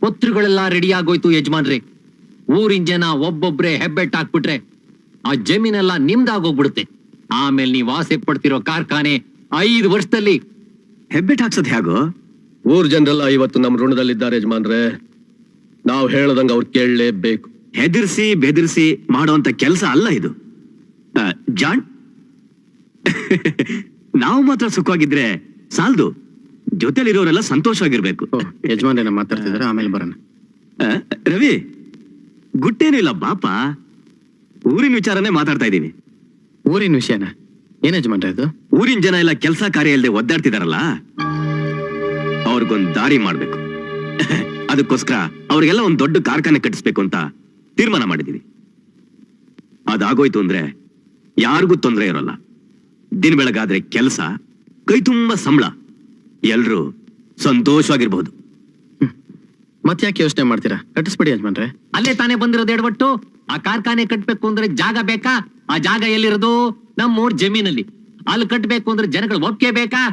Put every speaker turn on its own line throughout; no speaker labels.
ಪತ್ರಗಳೆಲ್ಲ ready ಆಗೋಯ್ತು ಯಜಮಾನ್ರಿ. ಊರಿನ ಜನ ಒಬ್ಬೊಬ್ರೆ ಹೆಬ್ಬೆಟ್ ಹಾಕ್ಬಿಟ್ರೆ ಆ ಜಮೀನೆಲ್ಲ ನಿಮ್ದಾಗೋಗ್ಬಿಡುತ್ತೆ. ಆಮೇಲೆ ನೀವು ಆಸೆ ಪಡ್ತಿರೋ ಕಾರ್ಖಾನೆ 5 ವರ್ಷದಲ್ಲಿ.
ಹೆಬ್ಬೆಟ್ ಹಾಕ್ಸೋದ್ ಹೇಗೋ?
ಊರ್ ಜನರೆಲ್ಲ ಇವತ್ತು ನಮ್ ಋಣದಲ್ಲಿದ್ದಾರೆ ಯಜಮಾನ್ರೆ. ನಾವ್ ಹೇಳದಂಗ ಅವ್ರು ಕೇಳಲೇಬೇಕು.
ಹೆದರ್ಸಿ ಬೆದರ್ಸಿ ಮಾಡುವಂತ ಕೆಲಸ ಅಲ್ಲ ಇದು. ಜಾಣ್, ನಾವು ಮಾತ್ರ ಸುಖವಾಗಿದ್ರೆ ಸಾಲದು, ಜೊತೆಲಿರೋರೆಲ್ಲ ಸಂತೋಷವಾಗಿರ್ಬೇಕು.
ಯಜಮಾನ್ರೇನ ಮಾತಾಡ್ತಿದಾರೆ, ಆಮೇಲೆ ಬರೋಣ.
ರವಿ, ಗುಟ್ಟೇನಿಲ್ಲ ಬಾಪ, ಊರಿನ ವಿಚಾರನೇ ಮಾತಾಡ್ತಾ ಇದೀವಿ.
ಊರಿನ ವಿಷಯನ? ಏನ್ ಯಜಮಾನ್ರೆ ಇದು?
ಊರಿನ ಜನ ಎಲ್ಲ ಕೆಲಸ ಕಾರ್ಯ ಇಲ್ಲದೆ ಒದ್ದಾಡ್ತಿದಾರಲ್ಲ, ಅವ್ರಿಗೊಂದ್ ದಾರಿ ಮಾಡ್ಬೇಕು. ಅದಕ್ಕೋಸ್ಕರ ಅವ್ರಿಗೆಲ್ಲ ಒಂದ್ ದೊಡ್ಡ ಕಾರ್ಖಾನೆ ಕಟ್ಟಿಸ್ಬೇಕು ಅಂತ ತೀರ್ಮಾನ ಮಾಡಿದೀವಿ. ಅದಾಗೋಯ್ತು ಅಂದ್ರೆ ಯಾರಿಗೂ ತೊಂದರೆ ಇರೋಲ್ಲ. ದಿನ ಬೆಳಗಾದ್ರೆ ಕೆಲಸ, ಕೈ ತುಂಬಾ ಸಂಬಳ, ಎಲ್ರು ಸಂತೋಷವಾಗಿರ್ಬಹುದು.
ಮತ್ತ್ಯಾಕೆ ಯೋಚನೆ ಮಾಡ್ತೀರಾ? ಕಟ್ಟಿಸ್ಬಿಡಿ ಯಜಮಾನ್ರೆ.
ಅಲ್ಲೇ ತಾನೇ ಬಂದಿರೋದು ಎಡವಟ್ಟು. ಆ ಕಾರ್ಖಾನೆ ಕಟ್ಬೇಕು ಅಂದ್ರೆ ಜಾಗ ಬೇಕಾ? ಆ ಜಾಗ ಎಲ್ಲಿರೋದು? ನಮ್ಮೂರ್ ಜಮೀನಲ್ಲಿ. ಅಲ್ಲಿ ಕಟ್ಬೇಕು ಅಂದ್ರೆ ಜನಗಳ ಒಪ್ಪಿಗೆ ಬೇಕಾ?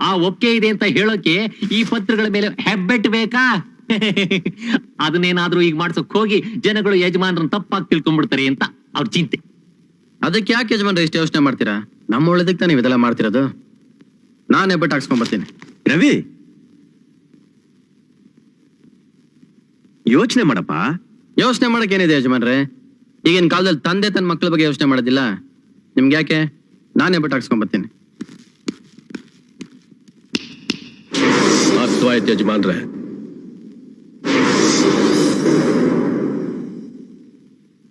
ಆ ಒಪ್ಪಿಗೆ ಇದೆ ಅಂತ ಹೇಳೋಕೆ ಈ ಪತ್ರಗಳ ಮೇಲೆ ಹೆಬ್ಬೆಟ್ ಬೇಕಾ? ಅದನ್ನೇನಾದ್ರೂ ಈಗ ಮಾಡ್ಸಕ್ ಹೋಗಿ ಜನಗಳು ಯಜಮಾನ್ರನ್ನ ತಪ್ಪಾಗಿ ತಿಳ್ಕೊಂಡ್ಬಿಡ್ತಾರೆ ಅಂತ ಅವ್ರ ಚಿಂತೆ.
ಅದಕ್ಕೆ ಯಾಕೆ ಯಜಮಾನ್ರೆ ಇಷ್ಟು ಯೋಚನೆ ಮಾಡ್ತೀರಾ? ನಮ್ಮ ಒಳ್ಳೇದಕ್ಕೆ ತಾನೇ ಇದೆಲ್ಲ ಮಾಡ್ತಿರೋದು. ನಾನು ಹೆಬ್ಬೆಟ್ ಹಾಕ್ಸ್ಕೊಂಡ್ ಬರ್ತೀನಿ.
ರವಿ, ಯೋಚನೆ ಮಾಡಪ್ಪ.
ಯೋಚನೆ ಮಾಡಕ್ ಏನಿದೆ ಯಜಮಾನ್ರೆ? ಈಗಿನ ಕಾಲದಲ್ಲಿ ತಂದೆ ತನ್ನ ಮಕ್ಕಳ ಬಗ್ಗೆ ಯೋಚನೆ ಮಾಡೋದಿಲ್ಲ. ನಿಮ್ಗೆ ಯಾಕೆ? ನಾನು ಹೆಬ್ಬೆಟ್ ಹಾಕ್ಸ್ಕೊಂಡ್ ಬರ್ತೀನಿ.
ಅರ್ಥವಾಯ್ತು ಯಜಮಾನ್ರೆ.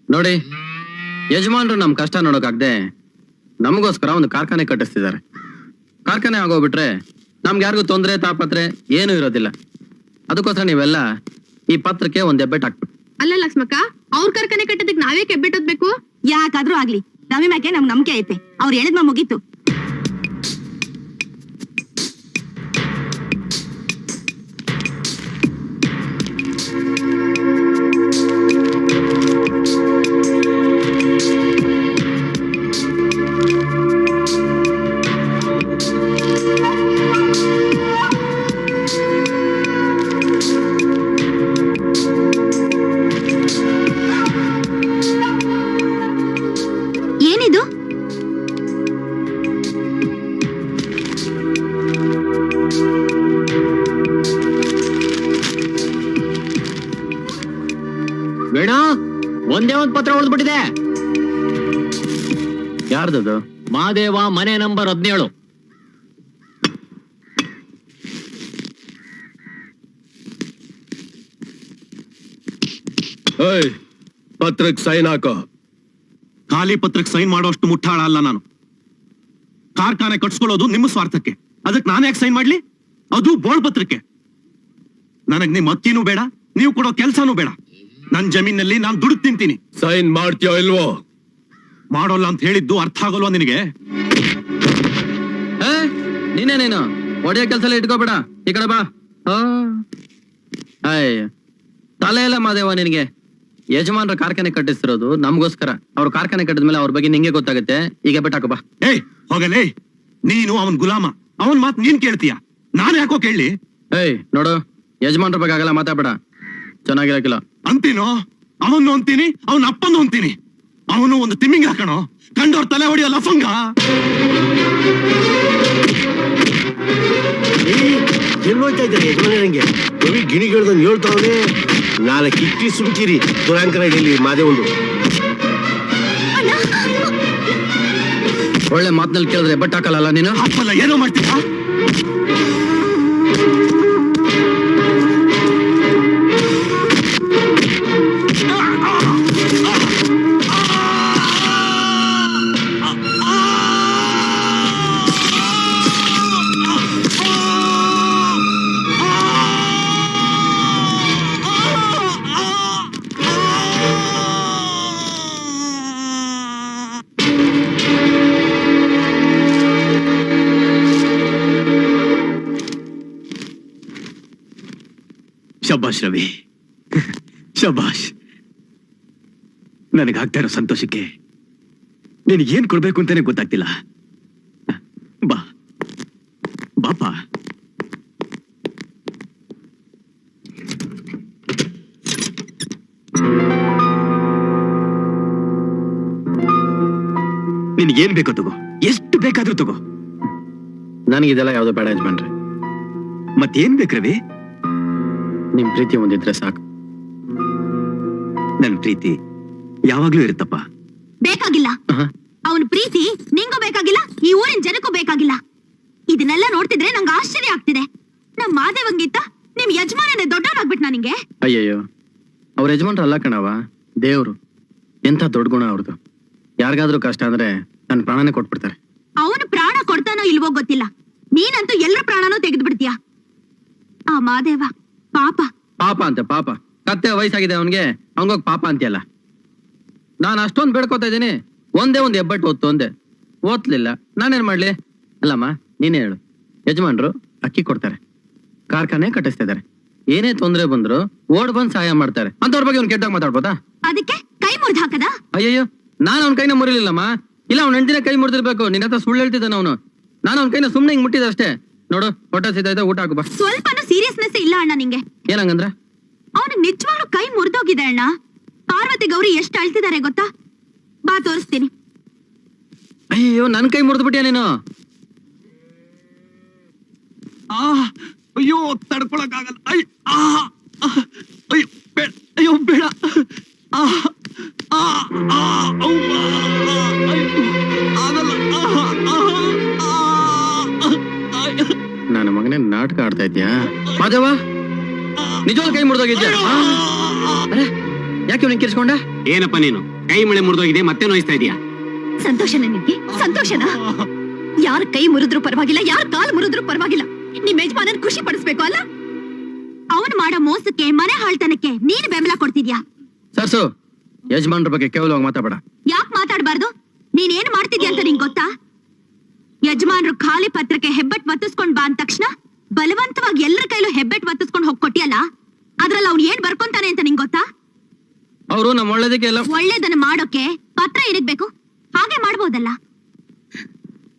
ನೋಡಿ, ಯಜಮಾನ್ರು ನಮ್ ಕಷ್ಟ ನೋಡೋಕಾಗ್ದೆ ನಮಗೋಸ್ಕರ ಒಂದು ಕಾರ್ಖಾನೆ ಕಟ್ಟಿಸ್ತಿದ್ದಾರೆ. ಕಾರ್ಖಾನೆ ಆಗೋಗ್ಬಿಟ್ರೆ ನಮ್ಗೆ ಯಾರಿಗೂ ತೊಂದರೆ ತಾಪತ್ರೆ ಏನೂ ಇರೋದಿಲ್ಲ. ಅದಕ್ಕೋಸ್ಕರ ನೀವೆಲ್ಲ ಈ ಪತ್ರಕ್ಕೆ ಒಂದ್ ಹೆಬ್ಬೆಟ್ ಹಾಕ್ಬಿಟ್ಟು.
ಅಲ್ಲ ಲಕ್ಷ್ಮಕ್ಕ, ಅವ್ರ ಕಾರ್ಖಾನೆ ಕಟ್ಟೋದಕ್ಕೆ ನಾವೇ ಹೆಬ್ಬೆಟ್ಟೋದ್ಬೇಕು?
ಯಾಕಾದ್ರೂ ಆಗ್ಲಿ, ರವಿ ಮ್ಯಾಕೆ ನಮ್ ನಂಬಿಕೆ ಐತೆ. ಅವ್ರು ಹೇಳಿದ್ಮ ಮುಗೀತು.
ಏನಿದು?
ಬೇಡ, ಒಂದೇ ಒಂದ್ ಪತ್ರ ಉಳಿದ್ಬಿಟ್ಟಿದೆ.
ಯಾರ್ದದು?
ಮಾದೇವ, ಮನೆ ನಂಬರ್ 17.
ಪತ್ರಕ್ ಸೈನ್ ಹಾಕೋ.
ಖಾಲಿ ಪತ್ರಕ್ಕೆ ಸೈನ್ ಮಾಡೋಷ್ಟು ಮುಟ್ಟಾಳ ಅಲ್ಲ ನಾನು. ಕಾರ್ಖಾನೆ ಕಟ್ಸ್ಕೊಳ್ಳೋದು ನಿಮ್ಮ ಸ್ವಾರ್ಥಕ್ಕೆ. ಅದಕ್ಕೆ ನಾನು ಯಾಕೆ ಸೈನ್ ಮಾಡ್ಲಿ? ಅದು ಬೋಳ್ ಪತ್ರಕ್ಕೆ. ನನಗ್ ನಿಮ್ ಅಕ್ಕಿನೂ ಬೇಡ, ನೀವು ಕೊಡೋ ಕೆಲ್ಸಾನೂ ಬೇಡ. ನನ್ ಜಮೀನಲ್ಲಿ ನಾನು ದುಡ್ಡು ತಿಂತೀನಿ.
ಸೈನ್ ಮಾಡ್ತೀಯೋ ಇಲ್ವೋ?
ಮಾಡೋಲ್ಲ ಅಂತ ಹೇಳಿದ್ದು ಅರ್ಥ ಆಗೋಲ್ವಾ ನಿನಗೆ?
ನೀನೇನೇನು ಒಡೆಯ ಕೆಲ್ಸ ಎಲ್ಲ ಇಟ್ಕೋಬೇಡ. ಈ ಕಡೆ ಬಾ. ಅಯ್ಯ, ತಲೆ ಎಲ್ಲ ಮಾದೇವ ನಿನಗೆ. ಯಜಮಾನ್ರ ಕಾರ್ಖಾನೆ ಕಟ್ಟಿಸ್ತಿರೋದು ನಮಗೋಸ್ಕರ. ಅವ್ರ ಕಾರ್ಖಾನೆ ಕಟ್ಟಿದ್ಮೇಲೆ ಅವ್ರ ಬಗ್ಗೆ ನಿಂಗೆ ಗೊತ್ತಾಗುತ್ತೆ. ಈಗ ಹೆಬ್ಬೆಟ್ ಹಾಕೋ ಬಾ.
ಏಯ್ ಹೋಗಲೇ, ನೀನು ಅವನ್ ಗುಲಾಮ. ಅವನ್ ಮಾತ್ ನೀನ್ ಕೇಳ್ತೀಯ, ನಾನ್ ಯಾಕೋ ಕೇಳಿ?
ಏಯ್ ನೋಡು, ಯಜಮಾನ್ರ ಬಗ್ಗೆ ಆಗಲ್ಲ ಮಾತಾಡ್ಬೇಡ, ಚೆನ್ನಾಗಿರಕಿಲ್ಲ.
ಅಂತೀನೋ? ಅವನು ಅಂತೀನಿ, ಅವನ ಅಪ್ಪನು ಅಂತೀನಿ. ಅವನು ಒಂದು ತಿಮ್ಮಿಂಗ್ ಹಾಕಣೋ, ಕಂಡವ್ರ ತಲೆ ಹೊಡಿಯೋ ಲಫಂಗ.
ಎಲ್ಲೋಯ್ತಾ ಇದ್ದಾರೆ ಯಜಮಾನಂಗೆ? ರವಿ ಗಿಣಿಗಿಳ್ದಂಗೆ ಹೇಳ್ತಾವನೆ. ನಾಳೆ ಕಿಟ್ಟಿ ಸುಮ್ಕಿರಿ, ದುರಾಂಕರ ಹೇಳಿ ಮಾದೇ ಒಂದು.
ಒಳ್ಳೆ ಮಾತ್ನಲ್ಲಿ ಕೇಳಿದ್ರೆ ಹೆಬ್ಬೆಟ್ ಹಾಕಲ್ಲ ನೀನು.
ಅಪ್ಪಲ್ಲ ಏನೋ ಮಾಡ್ತೀರಾ?
ಶಬಾಷ್ ರವಿ, ಶಬಾಷ್. ನನಗಾಗ್ತಾ ಇರೋ ಸಂತೋಷಕ್ಕೆ ನಿನಗೇನ್ ಕೊಡ್ಬೇಕು ಅಂತಾನೆ ಗೊತ್ತಾಗ್ತಿಲ್ಲ. ಬಾ ಬಾಪ. ನಿನ್ಗೇನ್ ಬೇಕೋ ತಗೋ, ಎಷ್ಟು ಬೇಕಾದ್ರೂ ತಗೋ.
ನನಗಿದೆಲ್ಲ ಯಾವ್ದು ಬೇಡ ಯಜಮಾನ್ರೆ.
ಮತ್ತೇನ್ ಬೇಕು ರವಿ?
ನಿಮ್ ಪ್ರೀತಿ ಒಂದಿದ್ರೆ ಸಾಕು.
ನನ್ ಪ್ರೀತಿ ಯಾವಾಗ್ಲೂ ಇರುತ್ತಪ್ಪ.
ಬೇಕಾಗಿಲ್ಲ. ಅವನ ಪ್ರೀತಿ ನಿಂಗೂ ಬೇಕಾಗಿಲ್ಲ, ಈ ಊರಿನ ಜನಕ್ಕೂ ಬೇಕಾಗಿಲ್ಲ. ಇದನ್ನೆಲ್ಲ ನೋಡ್ತಿದ್ರೆ ನಂಗೆ ಆಶ್ಚರ್ಯ ಆಗ್ತಿದೆ. ನಮ್ ಮಾದೇವಂಗಿತ್ತ ನಿಮ್ ಯಜಮಾನನೇ ದೊಡ್ಡವನಾಗ್ಬಿಟ್ಟ ನಿಂಗೆ.
ಅಯ್ಯಯ್ಯೋ, ಅವ್ರ ಯಜಮಾನ್ರು ಅಲ್ಲ ಕಣವ, ದೇವ್ರು. ಎಂತ ದೊಡ್ಡ ಗುಣ ಅವ್ರದ್ದು. ಯಾರಿಗಾದ್ರೂ ಕಷ್ಟ ಅಂದ್ರೆ ನನ್ನ ಪ್ರಾಣನೇ ಕೊಟ್ಬಿಡ್ತಾರೆ.
ಅವನು ಪ್ರಾಣ ಕೊಡ್ತಾನೋ ಇಲ್ವೋ ಗೊತ್ತಿಲ್ಲ, ನೀನಂತೂ ಎಲ್ಲರ ಪ್ರಾಣನೂ ತೆಗೆದು ಬಿಡ್ತೀಯ. ಆ ಮಾದೇವ ಪಾಪ.
ಪಾಪ ಅಂತೆ ಪಾಪ. ಕತ್ತೆ ವಯಸ್ಸಾಗಿದೆ ಅವನ್ಗೆ, ಅವನ್ಗೋಗ್ ಪಾಪ ಅಂತೀಯಲ್ಲ. ನಾನು ಅಷ್ಟೊಂದು ಬೇಡ್ಕೋತಾ ಇದ್ದೀನಿ, ಒಂದೇ ಒಂದು ಹೆಬ್ಬಟ್ಟು ಓದ್ತು ಅಂದೆ, ಓದ್ಲಿಲ್ಲ. ನಾನೇನ್ ಮಾಡ್ಲಿ? ಅಲ್ಲಮ್ಮ ನೀನೇ ಹೇಳು. ಯಜಮಾನ್ರು ಅಕ್ಕಿ ಕೊಡ್ತಾರೆ, ಕಾರ್ಖಾನೆ ಕಟ್ಟಿಸ್ತಾ ಇದಾರೆ, ಏನೇ ತೊಂದ್ರೆ ಬಂದ್ರು ಓಡ್ ಬಂದ್ ಸಹಾಯ ಮಾಡ್ತಾರೆ. ಅಂತವ್ರ ಬಗ್ಗೆ ಅವ್ನು ಕೆಟ್ಟಾಗ ಮಾತಾಡ್ಬೋದಾ?
ಅದಕ್ಕೆ ಕೈ ಮುರಿದು ಹಾಕದ?
ಅಯ್ಯಯ್ಯೋ, ನಾನು ಅವ್ನ ಕೈನ ಮುರಿಲಿಲ್ಲಮ್ಮ. ಇಲ್ಲ, ಅವ್ನ ಹೆಂಡತಿನ ಕೈ ಮುರಿದಿರ್ಬೇಕು. ನಿನ್ನ ಹತ್ರ ಸುಳ್ಳು ಹೇಳ್ತಿದ್ದಾನ ಅವನು. ನಾನು ಅವ್ನ ಕೈನ ಸುಮ್ನೆ ಹಿಂಗ್ ಮುಟ್ಟಿದ ಅಷ್ಟೇ. ನೋಡು, ಹೊಟ್ಟೆ ಸಿದ್ಧ, ಊಟ ಹಾಕು ಬಾ.
ಸ್ವಲ್ಪನೂ ಸೀರಿಯಸ್ನೆಸ್ ಇಲ್ಲ ಅಣ್ಣ ನಿಂಗೆ.
ಏನಂಗಂದ್ರ?
ಅವನಿಗೆ ನಿಜವಾಗ್ಲೂ ಕೈ ಮುರಿದೋಗಿದೆ ಅಣ್ಣ. ಪಾರ್ವತಿ ಗೌರಿ ಎಷ್ಟು ಅಳ್ತಿದ್ದಾರೆ ಗೊತ್ತಾ? ಬಾ ತೋರಿಸ್ತೀನಿ.
ಅಯ್ಯೋ, ನನ್ ಕೈ ಮುರಿದು ಬಿಟ್ಟಿಯ ನೀನು.
ಅಯ್ಯೋ, ತಡ್ಕೊಳಕ್ ಆಗಲ್ಲ. ಅಯ್ಯೋ ಬೇಡ, ಅಯ್ಯೋ ಬೇಡ.
ನನ್ನ ಮಗನೇ ನಾಟಕ ಆಡ್ತಾ ಇದ್ಯಾ ಮಾಧವ? ನಿಜವಾದ ಕೈ ಮುರಿದೋಗಿದ್ಯಾ? ಯಾಕೆ ಅವ್ನಿಗೆ ಕಿರ್ಸ್ಕೊಂಡ?
ಏನಪ್ಪ ನೀನು ಕೈ ಮಳೆ ಮುರಿದೋಗಿದೆ, ಮತ್ತೆ ನೋಯಿಸ್ತಾ ಇದೀಯಾ?
ಸಂತೋಷನ ನಿನ್ಗೆ? ಸಂತೋಷನ? ಯಾರ ಕೈ ಮುರಿದ್ರು ಪರವಾಗಿಲ್ಲ, ಯಾರ ಕಾಲು ಮುರಿದ್ರು ಪರವಾಗಿಲ್ಲ, ನಿಮ್ ಯಜಮಾನನ್ ಖುಷಿ ಪಡಿಸ್ಬೇಕು ಅಲ್ಲ? ಅವನು ಮಾಡೋ ಮೋಸಕ್ಕೆ, ಮನೆ ಹಾಳ್ತನಕ್ಕೆ ನೀನು ಬೆಂಬಲ ಕೊಡ್ತಿದ್ಯಾ?
ಸರ್ಸು, ಯಜಮಾನ್ರ ಬಗ್ಗೆ ಕೇವಲವಾಗಿ ಮಾತಾಡ.
ಯಾಕೆ ಮಾತಾಡಬಾರ್ದು? ನೀನೇನ್ ಮಾಡ್ತಿದ್ಯಾ ಅಂತ ನಿಂಗೆ ಗೊತ್ತಾ? ಯಜಮಾನ್ರು ಖಾಲಿ ಪತ್ರಕ್ಕೆ ಹೆಬ್ಬೆಟ್ ಒತ್ತಿಸ್ಕೊಂಡ್ ಬಾ ಅಂದ ತಕ್ಷಣ ಬಲವಂತವಾಗಿ ಎಲ್ಲರ ಕೈಲೂ ಹೆಬ್ಬೆಟ್ ಒತ್ತಿಸ್ಕೊಂಡ್ ಹೋಗ್ ಕೊಟ್ಟಿಯಲ್ಲ, ಅದ್ರಲ್ಲಿ ಅವ್ನು ಏನ್ ಬರ್ಕೊಂತಾನೆ ಅಂತ ನಿಂಗೆ ಗೊತ್ತಾ?
ಅವರು ನಮ್ಮ ಒಳ್ಳೇದಕ್ಕೆ ಎಲ್ಲ
ಒಳ್ಳೇದನ್ನ ಮಾಡೋಕೆ ಪತ್ರ ಏನಕ್ ಬೇಕು? ಹಾಗೆ ಮಾಡ್ಬೋದಲ್ಲ.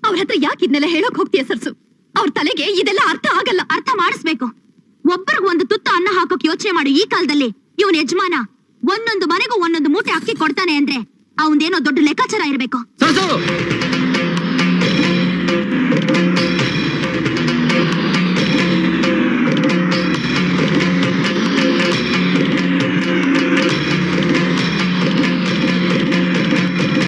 ಅವ್ರ ಹತ್ರ ಯಾಕೆ ಇದನ್ನೆಲ್ಲ ಹೇಳೋಕ್ ಹೋಗ್ತೀಯ ಸರ್ಸು? ಅವ್ರ ತಲೆಗೆ ಇದೆಲ್ಲ ಅರ್ಥ ಆಗಲ್ಲ. ಅರ್ಥ ಮಾಡಿಸ್ಬೇಕು. ಒಬ್ಬರಿಗೆ ಒಂದು ತುತ್ತು ಅನ್ನ ಹಾಕೋಕ್ ಯೋಚನೆ ಮಾಡು. ಈ ಕಾಲದಲ್ಲಿ ಇವನ್ ಯಜಮಾನ ಒಂದೊಂದು ಮನೆಗೂ ಒಂದೊಂದು ಮೂಟೆ ಅಕ್ಕಿ ಕೊಡ್ತಾನೆ ಅಂದ್ರೆ ಅವಂದೇನೋ ದೊಡ್ಡ ಲೆಕ್ಕಾಚಾರ ಇರ್ಬೇಕು.
ಸರ್ಸು